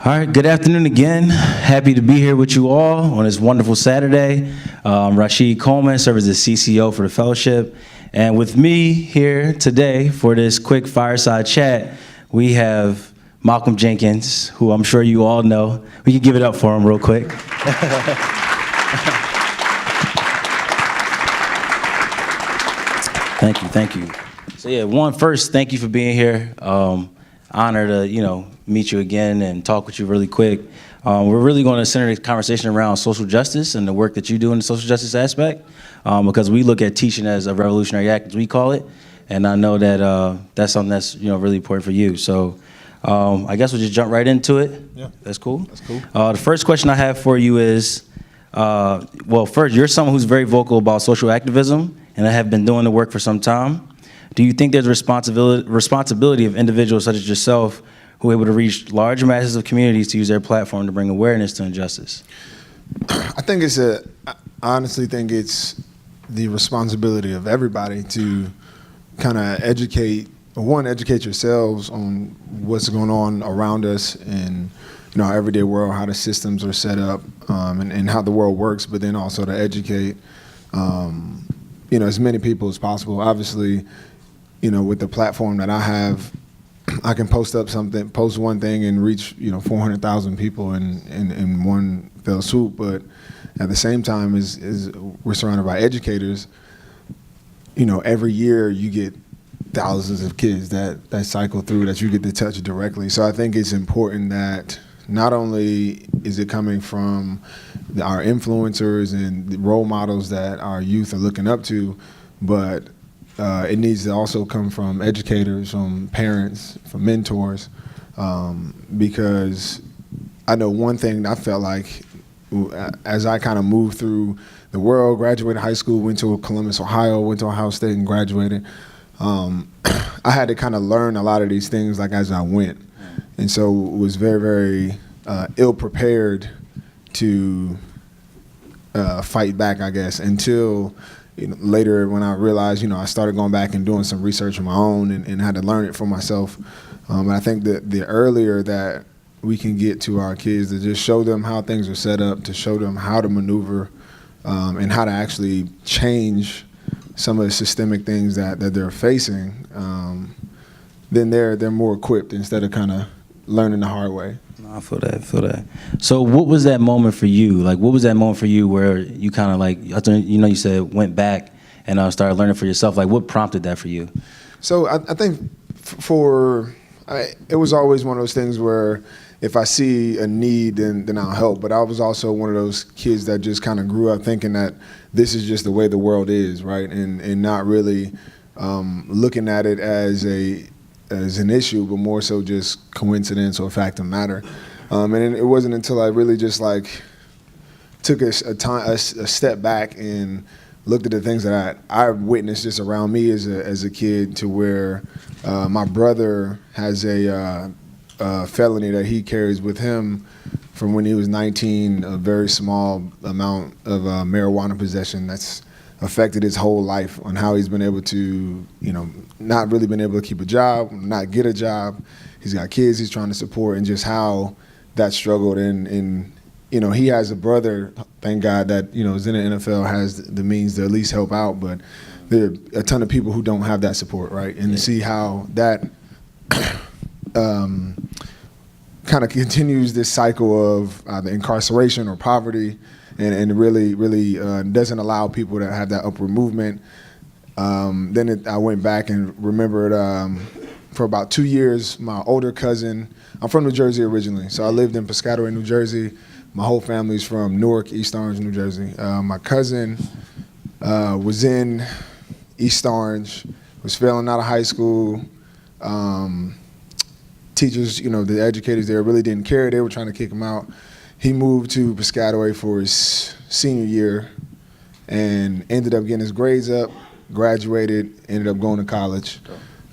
All right, good afternoon again. Happy to be here with you all on this wonderful Saturday. Rashiid Coleman serves as the CCO for the fellowship. And with me here today for this quick fireside chat, we have Malcolm Jenkins, who I'm sure you all know. We can give it up for him real quick. Thank you. So yeah, first, thank you for being here. Honor to, meet you again and talk with you really quick. We're really going to center the conversation around social justice and the work that you do in the social justice aspect, because we look at teaching as a revolutionary act, as we call it, and I know that that's something that's really important for you. So I guess we'll just jump right into it. Yeah, that's cool. That's cool. The first question I have for you is, first, you're someone who's very vocal about social activism and have been doing the work for some time. Do you think there's a responsibility of individuals such as yourself who are able to reach large masses of communities to use their platform to bring awareness to injustice? I honestly think it's the responsibility of everybody to kind of educate yourselves on what's going on around us and our everyday world, how the systems are set up, and how the world works, but then also to educate as many people as possible. Obviously, with the platform that I have, I can post one thing and reach 400,000 people in one fell swoop. But at the same time, is we're surrounded by educators. Every year you get thousands of kids that cycle through that you get to touch directly. So I think it's important that not only is it coming from our influencers and the role models that our youth are looking up to, but it needs to also come from educators, from parents, from mentors, because I know one thing I felt like as I kind of moved through the world, graduated high school, went to Columbus, Ohio, went to Ohio State and graduated, I had to kind of learn a lot of these things like as I went. And so was very, very ill prepared to fight back, I guess, until later when I realized, I started going back and doing some research on my own and had to learn it for myself. And I think that the earlier that we can get to our kids to just show them how things are set up, to show them how to maneuver, and how to actually change some of the systemic things that they're facing, then they're more equipped instead of kind of learning the hard way. I feel that. So what was that moment for you? Like, what was that moment for you where you kind of you said went back and started learning for yourself? Like, what prompted that for you? So I think it was always one of those things where if I see a need, then I'll help. But I was also one of those kids that just kind of grew up thinking that this is just the way the world is, right? And not really looking at it as an issue, but more so just coincidence or fact of matter. And it wasn't until I really just took a step back and looked at the things that I witnessed just around me as a kid, to where my brother has a felony that he carries with him from when he was 19, a very small amount of marijuana possession that's affected his whole life on how he's been able to, not really been able to keep a job, not get a job. He's got kids he's trying to support, and just how that struggled. And he has a brother, thank God, that, is in the NFL, has the means to at least help out. But there are a ton of people who don't have that support, right? And to see how that kind of continues this cycle of either incarceration or poverty, and really doesn't allow people to have that upward movement. Then I went back and remembered for about 2 years, my older cousin, I'm from New Jersey originally, so I lived in Piscataway, New Jersey. My whole family's from Newark, East Orange, New Jersey. My cousin was in East Orange, was failing out of high school. Teachers, the educators there really didn't care. They were trying to kick him out. He moved to Piscataway for his senior year and ended up getting his grades up, graduated, ended up going to college.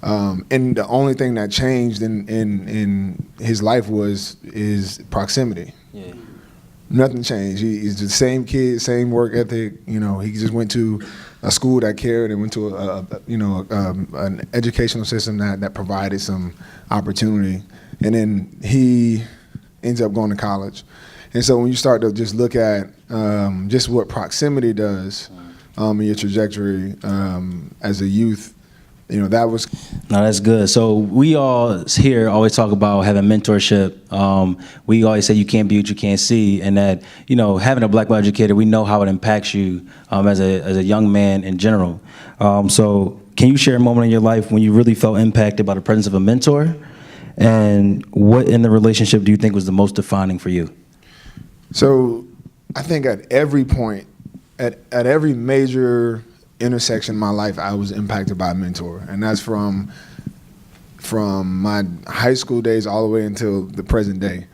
And the only thing that changed in his life was his proximity. Yeah. Nothing changed. He's the same kid, same work ethic. He just went to a school that cared and went to an educational system that provided some opportunity. And then he ends up going to college. And so when you start to just look at just what proximity does in your trajectory as a youth, that was. No, that's good. So we all here always talk about having mentorship. We always say you can't be what you can't see, and that having a black belt educator, we know how it impacts you as a young man in general. So can you share a moment in your life when you really felt impacted by the presence of a mentor, and what in the relationship do you think was the most defining for you? So I think at every point, at every major intersection in my life, I was impacted by a mentor, and that's from my high school days all the way until the present day.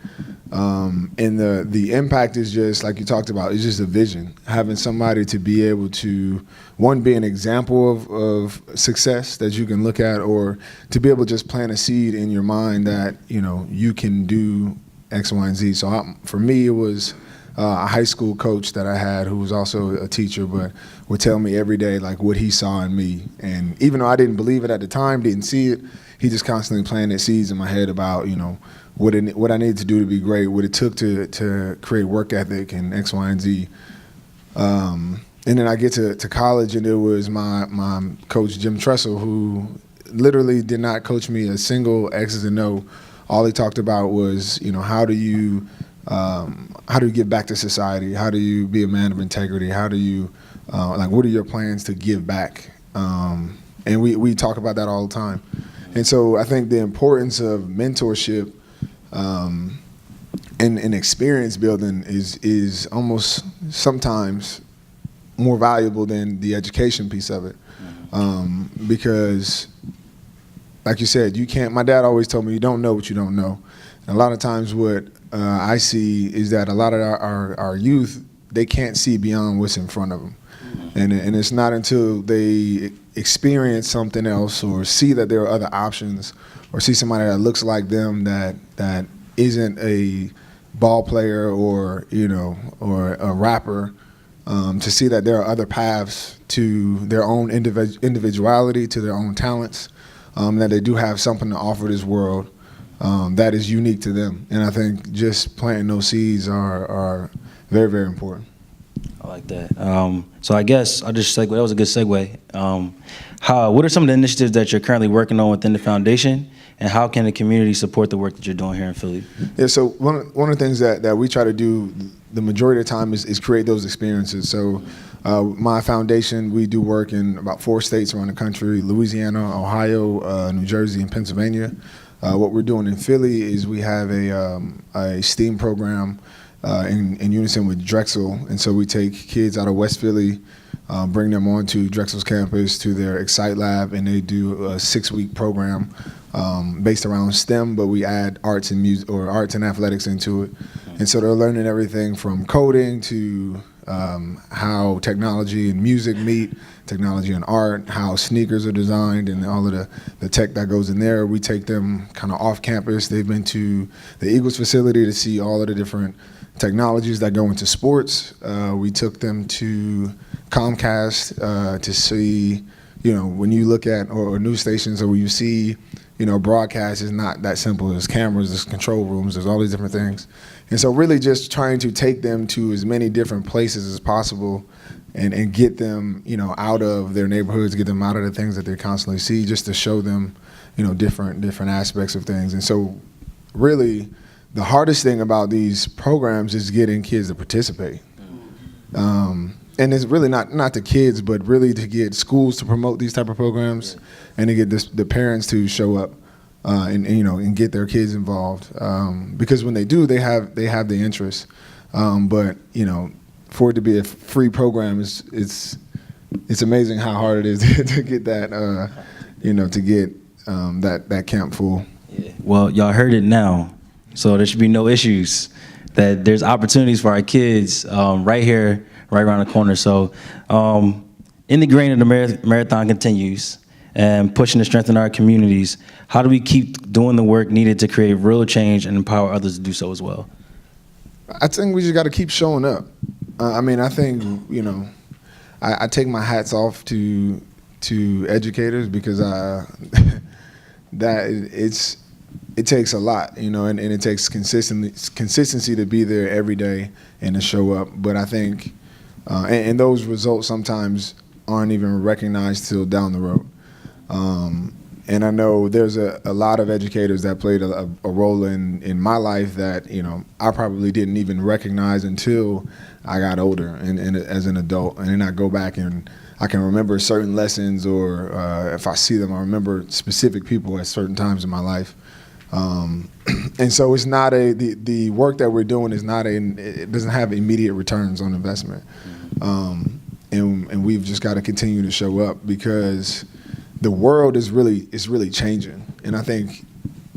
And the impact is just like you talked about. It's just a vision, having somebody to be able to, one, be an example of success that you can look at, or to be able to just plant a seed in your mind that you can do X, Y, and Z. So for me, it was a high school coach that I had who was also a teacher, but would tell me every day like what he saw in me. And even though I didn't believe it at the time, didn't see it, he just constantly planted seeds in my head about what I needed to do to be great, what it took to create work ethic and X, Y, and Z. And then I get to college, and it was my coach, Jim Tressel, who literally did not coach me a single X's and O. All he talked about was, how do you give back to society? How do you be a man of integrity? How do you, what are your plans to give back? And we talk about that all the time. And so I think the importance of mentorship and experience building is almost sometimes more valuable than the education piece of it. Because, like you said, my dad always told me, you don't know what you don't know. And a lot of times what I see is that a lot of our youth, they can't see beyond what's in front of them. And it's not until they experience something else, or see that there are other options, or see somebody that looks like them that isn't a ball player or a rapper, to see that there are other paths to their own individuality, to their own talents, that they do have something to offer this world that is unique to them. And I think just planting those seeds are very, very important. I like that. So I guess I'll just segue. That was a good segue. What are some of the initiatives that you're currently working on within the foundation, and how can the community support the work that you're doing here in Philly? Yeah, so one of the things that we try to do the majority of the time is create those experiences. So my foundation, we do work in about 4 states around the country: Louisiana, Ohio, New Jersey, and Pennsylvania. What we're doing in Philly is we have a STEAM program in unison with Drexel, and so we take kids out of West Philly, bring them onto Drexel's campus to their Excite Lab, and they do a 6-week program based around STEM, but we add arts and music or arts and athletics into it. And so they're learning everything from coding to how technology and music meet, technology and art, how sneakers are designed, and all of the tech that goes in there. We take them kind of off campus. They've been to the Eagles facility to see all of the different technologies that go into sports. We took them to Comcast to see, when you look at or news stations, or when you see, broadcast is not that simple. There's cameras, there's control rooms, there's all these different things. And so really just trying to take them to as many different places as possible and get them, out of their neighborhoods, get them out of the things that they constantly see, just to show them, different aspects of things. And so really the hardest thing about these programs is getting kids to participate. And it's really not the kids, but really to get schools to promote these type of programs, and to get the parents to show up and get their kids involved. Because when they do, they have the interest. But for it to be a free program, it's amazing how hard it is to get that to get that camp full. Yeah. Well, y'all heard it now, so there should be no issues. That there's opportunities for our kids right here, right around the corner. So in the grain of the marathon continues and pushing to strengthen our communities, how do we keep doing the work needed to create real change and empower others to do so as well? I think we just got to keep showing up. I think, I take my hats off to educators, because that it takes a lot, and it takes consistency to be there every day and to show up. But I think, and those results sometimes aren't even recognized till down the road. And I know there's a lot of educators that played a role in my life that, I probably didn't even recognize until I got older and as an adult. And then I go back and I can remember certain lessons, or if I see them, I remember specific people at certain times in my life. And so it's not the work that we're doing is not it doesn't have immediate returns on investment. And we've just got to continue to show up, because the world is really changing, and I think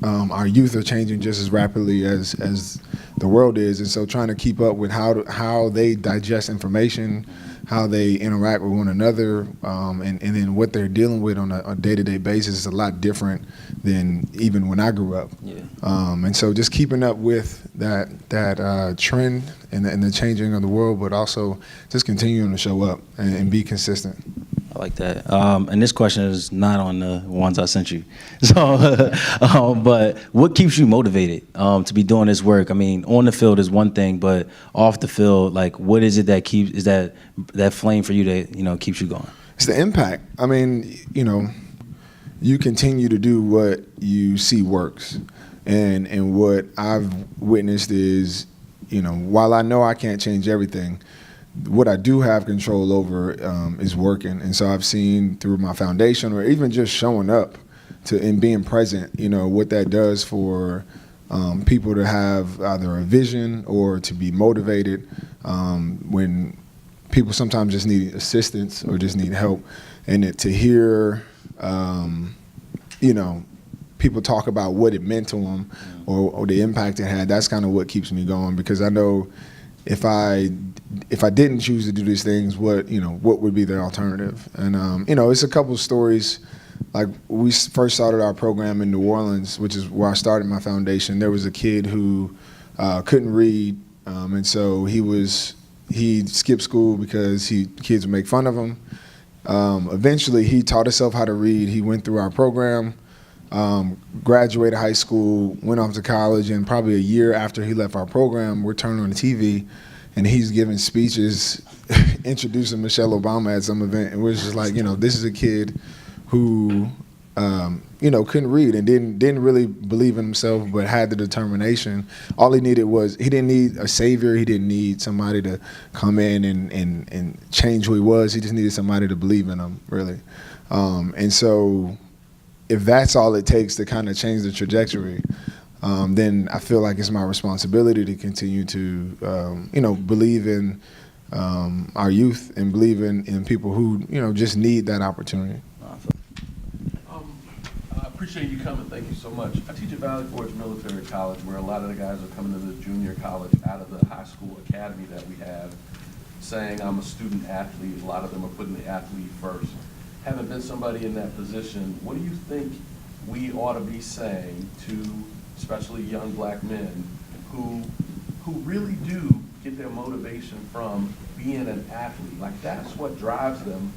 our youth are changing just as rapidly as the world is, and so trying to keep up with how they digest information, how they interact with one another, and then what they're dealing with on a day-to-day basis is a lot different than even when I grew up. Yeah. And so just keeping up with that trend and the changing of the world, but also just continuing to show up and be consistent. I like that. And this question is not on the ones I sent you. So, but what keeps you motivated to be doing this work? I mean, on the field is one thing, but off the field, like, what is it that is that flame for you that keeps you going? It's the impact. I mean, you continue to do what you see works, and what I've witnessed is, while I know I can't change everything, what I do have control over is working. And so I've seen through my foundation, or even just showing up and being present, what that does for people to have either a vision or to be motivated when people sometimes just need assistance or just need help. And to hear, people talk about what it meant to them, or the impact it had, that's kind of what keeps me going, because I know if I didn't choose to do these things, what would be the alternative? And it's a couple of stories. Like, we first started our program in New Orleans, which is where I started my foundation. There was a kid who couldn't read, and so he skipped school because kids would make fun of him. Eventually, he taught himself how to read. He went through our program, graduated high school, went off to college, and probably a year after he left our program, we're turning on the TV, and he's giving speeches introducing Michelle Obama at some event. And we're just like, this is a kid who, couldn't read and didn't really believe in himself, but had the determination. All he needed he didn't need a savior. He didn't need somebody to come in and change who he was. He just needed somebody to believe in him, really. And so if that's all it takes to kind of change the trajectory, then I feel like it's my responsibility to continue to, believe in our youth and believe in people who, just need that opportunity. I appreciate you coming. Thank you so much. I teach at Valley Forge Military College, where a lot of the guys are coming to the junior college out of the high school academy that we have, saying, I'm a student athlete. A lot of them are putting the athlete first. Having been somebody in that position, what do you think we ought to be saying to especially young black men who really do get their motivation from being an athlete? Like, that's what drives them,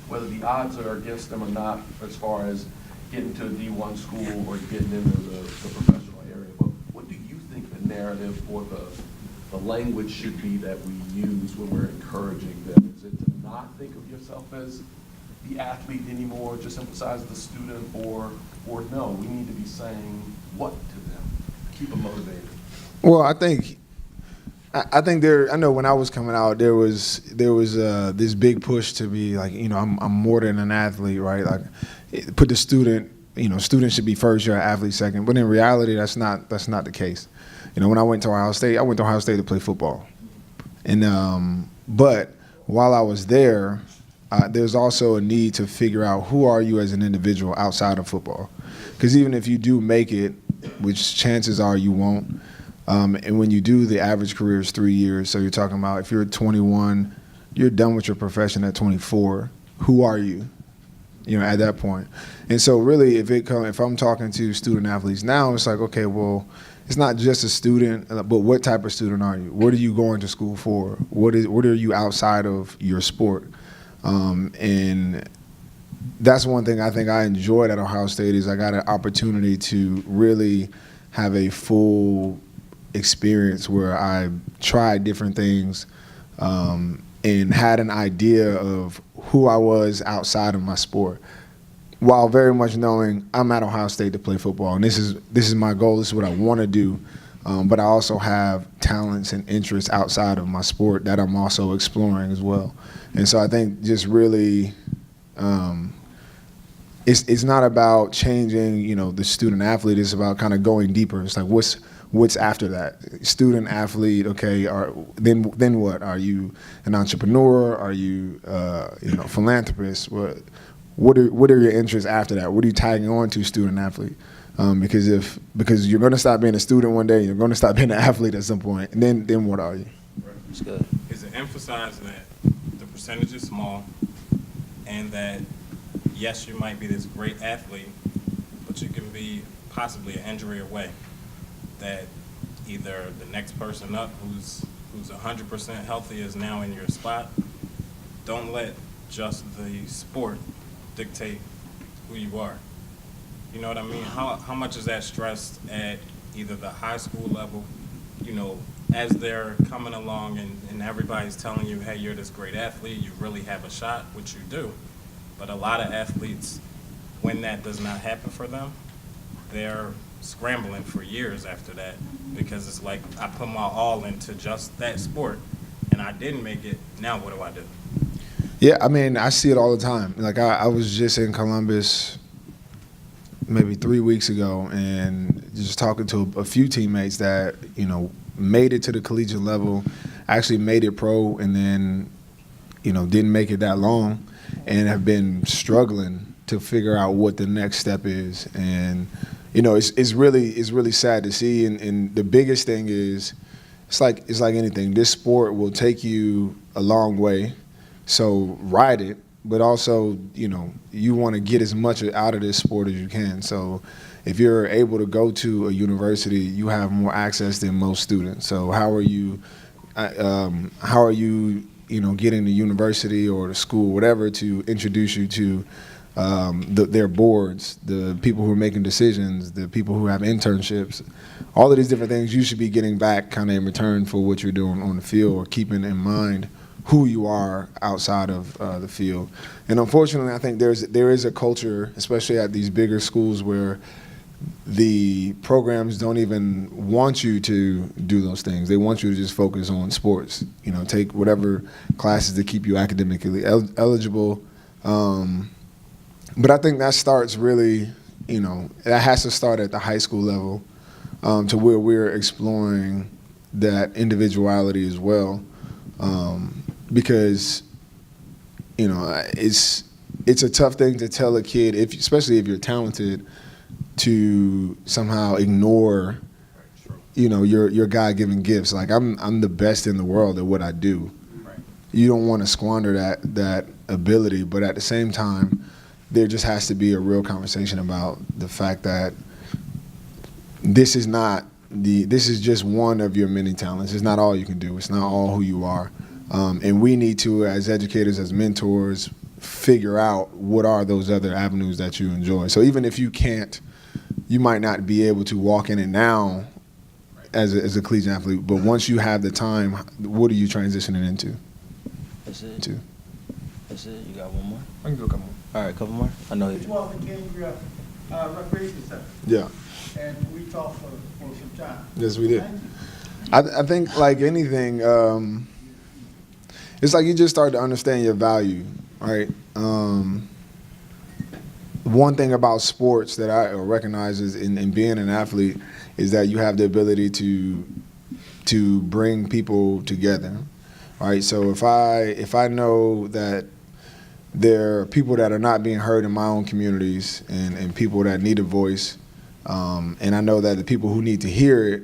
whether the odds are against them or not, as far as getting to a D1 school or getting into the professional area. But what do you think the narrative or the language should be that we use when we're encouraging them? Is it to not think of yourself as the athlete anymore, just emphasize the student, or no, we need to be saying what to them to keep them motivated? Well, I think I know when I was coming out, there was this big push to be like, I'm more than an athlete, right? Like, put the student, student should be first, you're an athlete second. But in reality, that's not the case. When I went to Ohio State to play football. And but while I was there, there's also a need to figure out who are you as an individual outside of football. Because even if you do make it, which chances are you won't, and when you do, the average career is 3 years. So you're talking about, if you're 21, you're done with your profession at 24. Who are you? At that point. And so really, if I'm talking to student athletes now, it's like, okay, well, it's not just a student, but what type of student are you? What are you going to school for? What are you outside of your sport? And that's one thing I think I enjoyed at Ohio State is I got an opportunity to really have a full experience where I tried different things and had an idea of who I was outside of my sport, while very much knowing I'm at Ohio State to play football, and this is my goal. This is what I want to do. But I also have talents and interests outside of my sport that I'm also exploring as well. And so I think just really, it's not about changing, the student athlete. It's about kind of going deeper. It's like what's after that? Student athlete. Okay. Then what? Are you an entrepreneur? Are you philanthropist? What are your interests after that? What are you tagging on to student athlete? Because you're going to stop being a student one day, you're going to stop being an athlete at some point, and then what are you? That's good. Is it emphasized that the percentage is small, and that yes, you might be this great athlete, but you can be possibly an injury away. That either the next person up who's 100% healthy is now in your spot. Don't let just the sport dictate who you are. You know what I mean? How much is that stressed at either the high school level, as they're coming along and everybody's telling you, hey, you're this great athlete, you really have a shot, which you do. But a lot of athletes, when that does not happen for them, they're scrambling for years after that, because it's like, I put my all into just that sport and I didn't make it, now what do I do? Yeah, I mean, I see it all the time. Like I was just in Columbus maybe 3 weeks ago and just talking to a few teammates that, made it to the collegiate level, actually made it pro, and then, didn't make it that long and have been struggling to figure out what the next step is. And, it's really sad to see. And the biggest thing is, it's like anything. This sport will take you a long way. So ride it. But also, you want to get as much out of this sport as you can. So if you're able to go to a university, you have more access than most students. So how are you getting the university or the school, whatever, to introduce you to their boards, the people who are making decisions, the people who have internships, all of these different things you should be getting back kind of in return for what you're doing on the field, or keeping in mind who you are outside of the field. And unfortunately, I think there is a culture, especially at these bigger schools, where the programs don't even want you to do those things. They want you to just focus on sports, take whatever classes to keep you academically eligible. But I think that starts really, that has to start at the high school level, to where we're exploring that individuality as well. Because, it's a tough thing to tell a kid, especially if you're talented, to somehow ignore, your God-given gifts. Like I'm the best in the world at what I do. Right. You don't want to squander that ability, but at the same time, there just has to be a real conversation about the fact that this is just one of your many talents. It's not all you can do. It's not all who you are. And we need to, as educators, as mentors, figure out what are those other avenues that you enjoy. So even if you might not be able to walk in it now as a collegiate athlete, but once you have the time, what are you transitioning into? That's it. That's it. You got one more? I can do a couple more. All right, a couple more. I know. Mr. Walton came here, recreation center, Yeah. and we talked for some time. Yes, we did. I think, like anything, it's like you just start to understand your value, right? One thing about sports that I recognize is in being an athlete is that you have the ability to bring people together, right? So if I know that there are people that are not being heard in my own communities and people that need a voice, and I know that the people who need to hear it,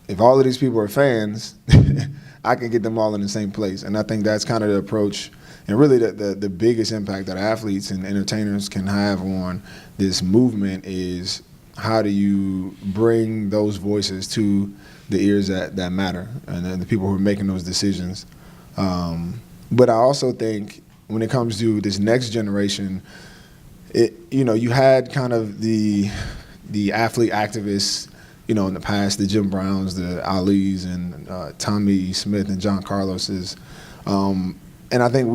if all of these people are fans, I can get them all in the same place. And I think that's kind of the approach, and really the biggest impact that athletes and entertainers can have on this movement is, how do you bring those voices to the ears that matter and the people who are making those decisions. But I also think when it comes to this next generation, you had kind of the athlete activists, in the past, the Jim Browns, the Alis, and Tommy Smith and John Carloses. And I think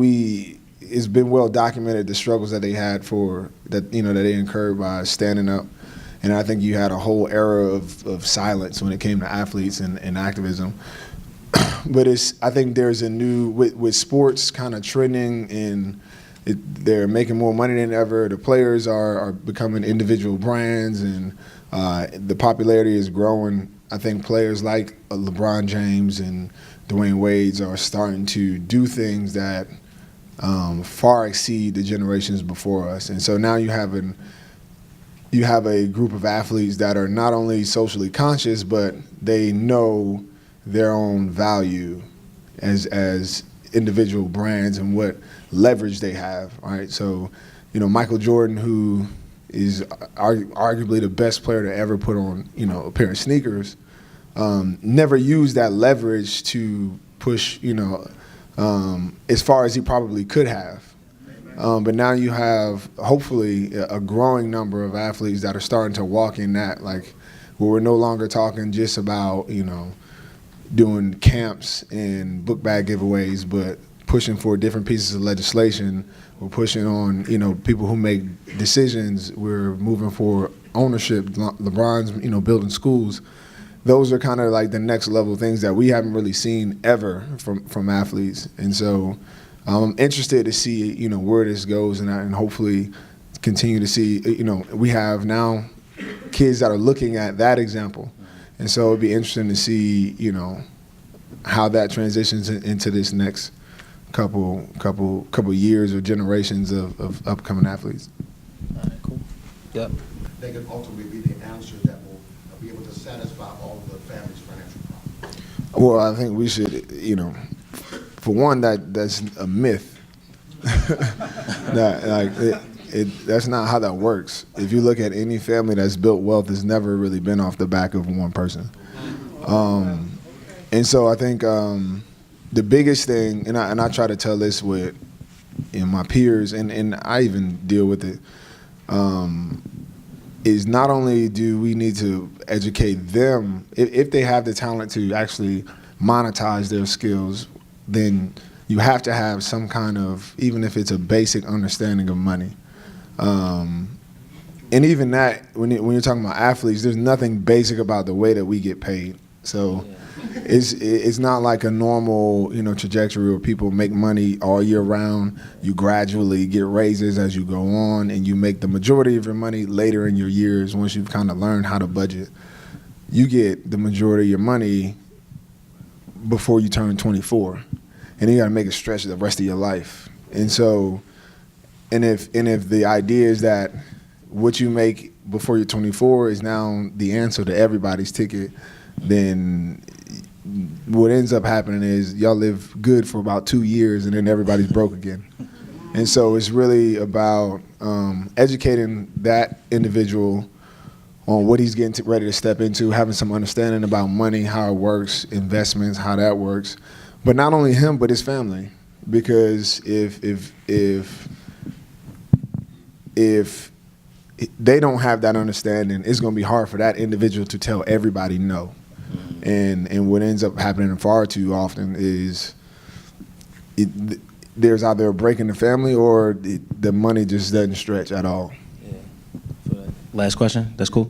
it's been well documented the struggles that they had that they incurred by standing up. And I think you had a whole era of silence when it came to athletes and activism. But I think there's a new, with sports kind of trending, and they're making more money than ever. The players are becoming individual brands, and the popularity is growing. I think players like LeBron James and Dwayne Wade are starting to do things that far exceed the generations before us. And so now you have a group of athletes that are not only socially conscious, but they know their own value as individual brands and what leverage they have, right? So, Michael Jordan, who is arguably the best player to ever put on, a pair of sneakers, never used that leverage to push, as far as he probably could have. But now you have, hopefully, a growing number of athletes that are starting to walk in that, like, where we're no longer talking just about, doing camps and book bag giveaways, but pushing for different pieces of legislation. We're pushing on, people who make decisions. We're moving for ownership. LeBron's, building schools. Those are kind of like the next level things that we haven't really seen ever from athletes. And so I'm interested to see, where this goes, and hopefully continue to see, we have now kids that are looking at that example. And so it'd be interesting to see, how that transitions into this next couple years or generations of upcoming athletes. All right, cool. Yep. They could ultimately be the answer that will be able to satisfy all of the family's financial problems. Well, I think we should, for one, that's a myth. That's not how that works. If you look at any family that's built wealth, it's never really been off the back of one person. And so I think the biggest thing, and I try to tell this with my peers, and I even deal with it, is not only do we need to educate them, if they have the talent to actually monetize their skills, then you have to have some kind of, even if it's a basic understanding of money. And even that, when you're talking about athletes, there's nothing basic about the way that we get paid. So it's not like a normal, trajectory where people make money all year round. You gradually get raises as you go on, and you make the majority of your money later in your years once you've kind of learned how to budget. You get the majority of your money before you turn 24, and you got to make it stretch the rest of your life. And so, and if the idea is that what you make before you're 24 is now the answer to everybody's ticket, then what ends up happening is y'all live good for about 2 years, and then everybody's broke again. And so it's really about educating that individual on what he's getting ready to step into, having some understanding about money, how it works, investments, how that works. But not only him, but his family. Because if they don't have that understanding, it's going to be hard for that individual to tell everybody no. And what ends up happening far too often is there's either a break in the family or the money just doesn't stretch at all. Yeah. Last question. That's cool.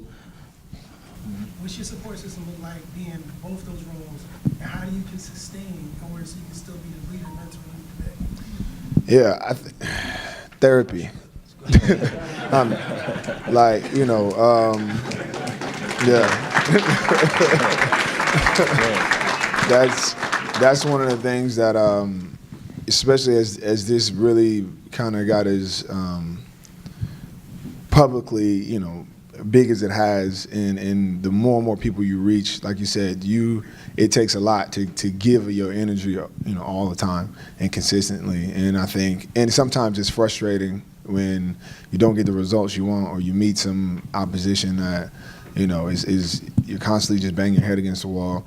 What's your support system look like being in both those roles, and how do you can sustain in order so you can still be the leader mentor you today? Yeah, therapy. That's one of the things that, especially as this really kind of got as publicly, big as it has, and the more and more people you reach, like you said, it takes a lot to give your energy, all the time and consistently. And I think, and sometimes it's frustrating when you don't get the results you want, or you meet some opposition that, is you're constantly just banging your head against the wall.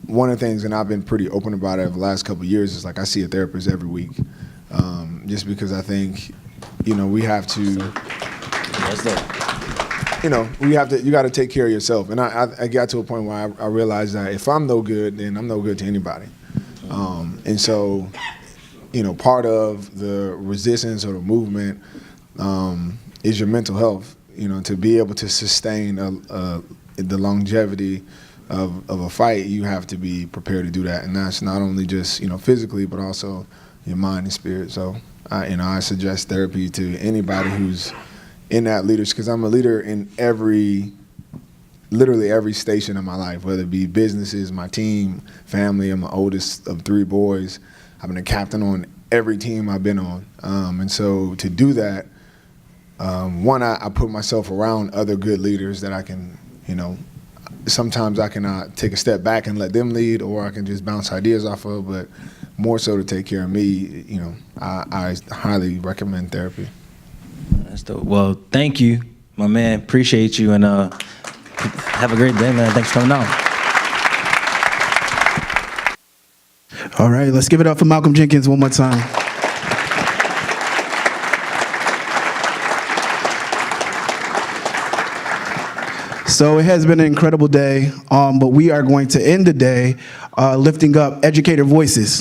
One of the things, and I've been pretty open about it over the last couple of years, is like I see a therapist every week, just because I think, we have to, That's dope. you got to take care of yourself. And I got to a point where I realized that if I'm no good, then I'm no good to anybody. And so, part of the resistance or the movement is your mental health, to be able to sustain the longevity of a fight, you have to be prepared to do that. And that's not only just, physically, but also your mind and spirit. So, I suggest therapy to anybody who's in that leadership, because I'm a leader in literally every station of my life, whether it be businesses, my team, family. I'm the oldest of 3 boys. I've been a captain on every team I've been on. And so to do that, one, I put myself around other good leaders that I can, sometimes I can take a step back and let them lead, or I can just bounce ideas off of, but more so to take care of me, I highly recommend therapy. That's dope. Well, thank you, my man. Appreciate you, and have a great day, man. Thanks for coming out. All right, let's give it up for Malcolm Jenkins one more time. So it has been an incredible day, but we are going to end the day lifting up educator voices.